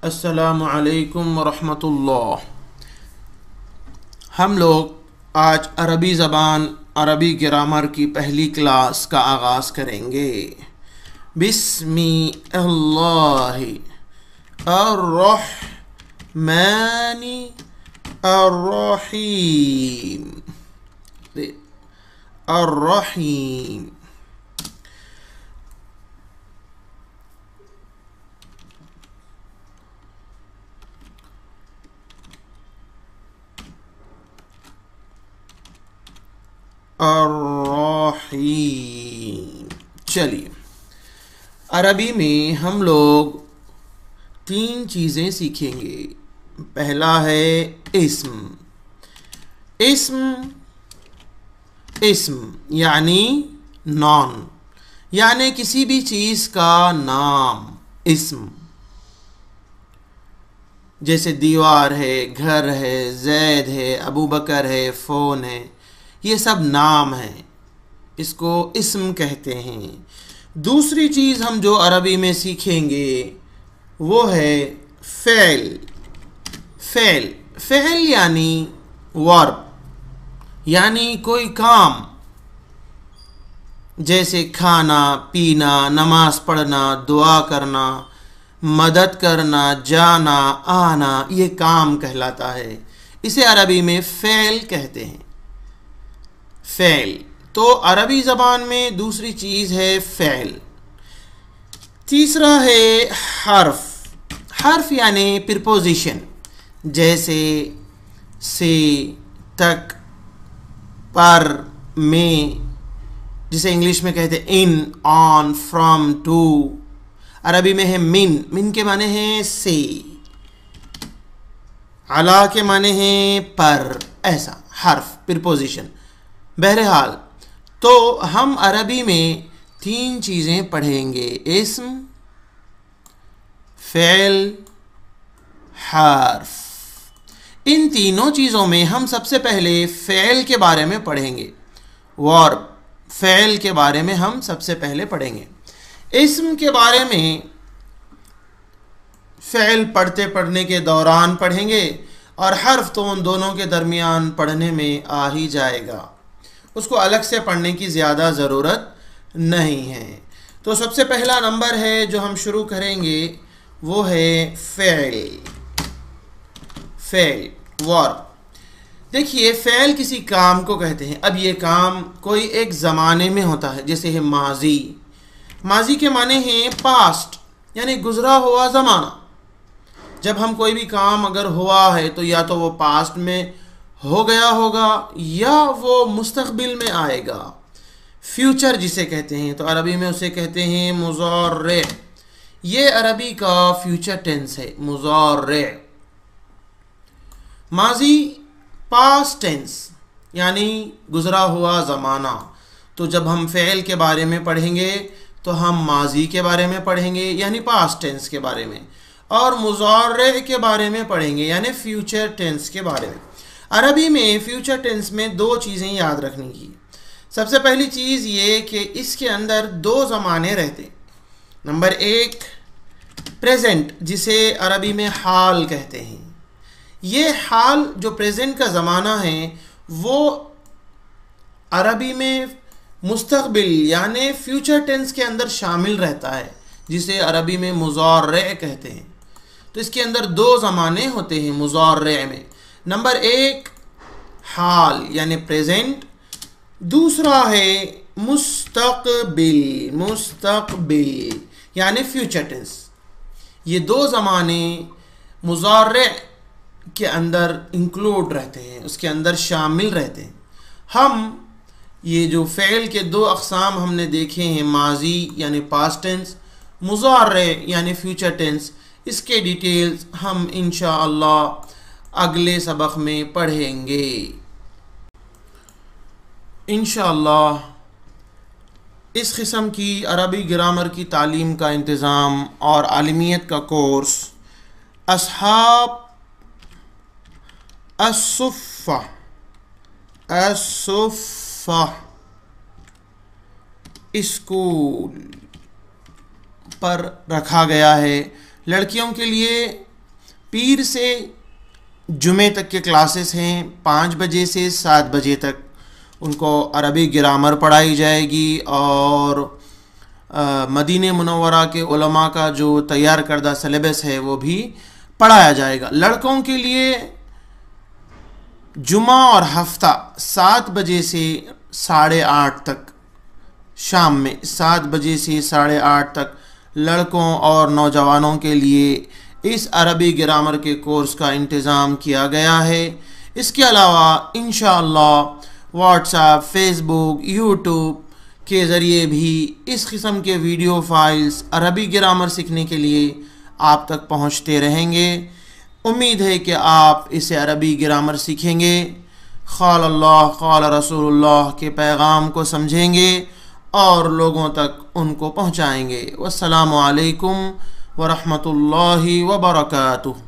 अस्सलामु अलैकुम वरहमतुल्लाह। हम लोग आज अरबी ज़बान अरबी ग्रामर की पहली क्लास का आगाज़ करेंगे। बिस्मिल्लाहि अर्रहमानि अर्रहीम। अर्रहीम अर्रहीम। चलिए, अरबी में हम लोग तीन चीज़ें सीखेंगे। पहला है इस्म। इस्म इस्म यानी नाम, यानी किसी भी चीज़ का नाम इस्म। जैसे दीवार है, घर है, जैद है, अबू बकर है, फ़ोन है, ये सब नाम हैं, इसको इस्म कहते हैं। दूसरी चीज़ हम जो अरबी में सीखेंगे वो है फ़ेल। फ़ेल फ़ेल यानी वर्ब, यानी कोई काम, जैसे खाना पीना, नमाज पढ़ना, दुआ करना, मदद करना, जाना आना, ये काम कहलाता है। इसे अरबी में फ़ेल कहते हैं। फ़ेल। तो अरबी ज़बान में दूसरी चीज़ है फ़ेल। तीसरा है हर्फ। हर्फ यानी प्रीपोजिशन, जैसे से, तक, पर, में, जिसे इंग्लिश में कहते हैं इन, ऑन, फ्रॉम, टू। अरबी में है मिन। मिन के माने हैं से, अला के माने हैं पर, ऐसा हर्फ प्रीपोजिशन। बहरहाल, तो हम अरबी में तीन चीज़ें पढ़ेंगे: इस्म, फ़ेल, हर्फ। इन तीनों चीज़ों में हम सबसे पहले फ़ेल के बारे में पढ़ेंगे। वर्ब फ़ेल के बारे में हम सबसे पहले पढ़ेंगे। इस्म के बारे में फ़ेल पढ़ने के दौरान पढ़ेंगे, और हर्फ तो उन दोनों के दरमियान पढ़ने में आ ही जाएगा, उसको अलग से पढ़ने की ज़्यादा ज़रूरत नहीं है। तो सबसे पहला नंबर है जो हम शुरू करेंगे वो है फ़ेल। Fail verb. देखिए, फ़ेल किसी काम को कहते हैं। अब ये काम कोई एक ज़माने में होता है, जैसे है माजी। माजी के माने हैं पास्ट, यानी गुज़रा हुआ ज़माना। जब हम कोई भी काम अगर हुआ है तो या तो वो पास्ट में हो गया होगा या वो मुस्तक़बिल में आएगा। फ्यूचर जिसे कहते हैं, तो अरबी में उसे कहते हैं मुज़ारे। ये अरबी का फ्यूचर टेंस है, मुज़ारे। माजी पास्ट टेंस, यानी गुज़रा हुआ ज़माना। तो जब हम फ़ेल के बारे में पढ़ेंगे तो हम माजी के बारे में पढ़ेंगे, यानी पास्ट टेंस के बारे में, और मुज़ारे के बारे में पढ़ेंगे, यानी फ्यूचर टेंस के बारे में। अरबी में फ्यूचर टेंस में दो चीज़ें याद रखने की। सबसे पहली चीज़ ये कि इसके अंदर दो ज़माने रहते। नंबर एक प्रेजेंट, जिसे अरबी में हाल कहते हैं। ये हाल जो प्रेजेंट का ज़माना है वो अरबी में मुस्तक़बिल यानी फ्यूचर टेंस के अंदर शामिल रहता है, जिसे अरबी में मुज़ारे कहते हैं। तो इसके अंदर दो ज़माने होते हैं मुज़ारे में। नंबर एक हाल यानी प्रेजेंट, दूसरा है मुस्तक़बिल। मुस्तक़बिल यानी फ्यूचर टेंस। ये दो ज़माने मुज़ारे के अंदर इंक्लूड रहते हैं, उसके अंदर शामिल रहते हैं। हम ये जो फ़ेल के दो अक़साम हमने देखे हैं, माजी यानी पास्ट टेंस, मुज़ारे यानी फ्यूचर टेंस, इसके डिटेल्स हम इंशाअल्लाह अगले सबक में पढ़ेंगे। इंशाअल्लाह इस किस्म की अरबी ग्रामर की तालीम का इंतज़ाम और आलिमियत का कोर्स अस्हाब अस्सुफ़्फ़ा स्कूल पर रखा गया है। लड़कियों के लिए पीर से जुमे तक के क्लासेस हैं, 5 बजे से 7 बजे तक उनको अरबी ग्रामर पढ़ाई जाएगी और मदीने मुनव्वरा के उलमा का जो तैयार करदा सिलेबस है वो भी पढ़ाया जाएगा। लड़कों के लिए जुमा और हफ्ता 7 बजे से 8:30 तक, शाम में 7 बजे से 8:30 तक लड़कों और नौजवानों के लिए इस अरबी ग्रामर के कोर्स का इंतज़ाम किया गया है। इसके अलावा इंशाअल्लाह व्हाट्सएप, फेसबुक, यूट्यूब के ज़रिए भी इस किस्म के वीडियो फाइल्स अरबी ग्रामर सीखने के लिए आप तक पहुंचते रहेंगे। उम्मीद है कि आप इसे अरबी ग्रामर सीखेंगे, क़ाल अल्लाह क़ाल रसूलुल्लाह के पैगाम को समझेंगे और लोगों तक उनको पहुंचाएंगे। वस्सलामु अलैकुम व रहमतुल्लाहि व बरकातुहू।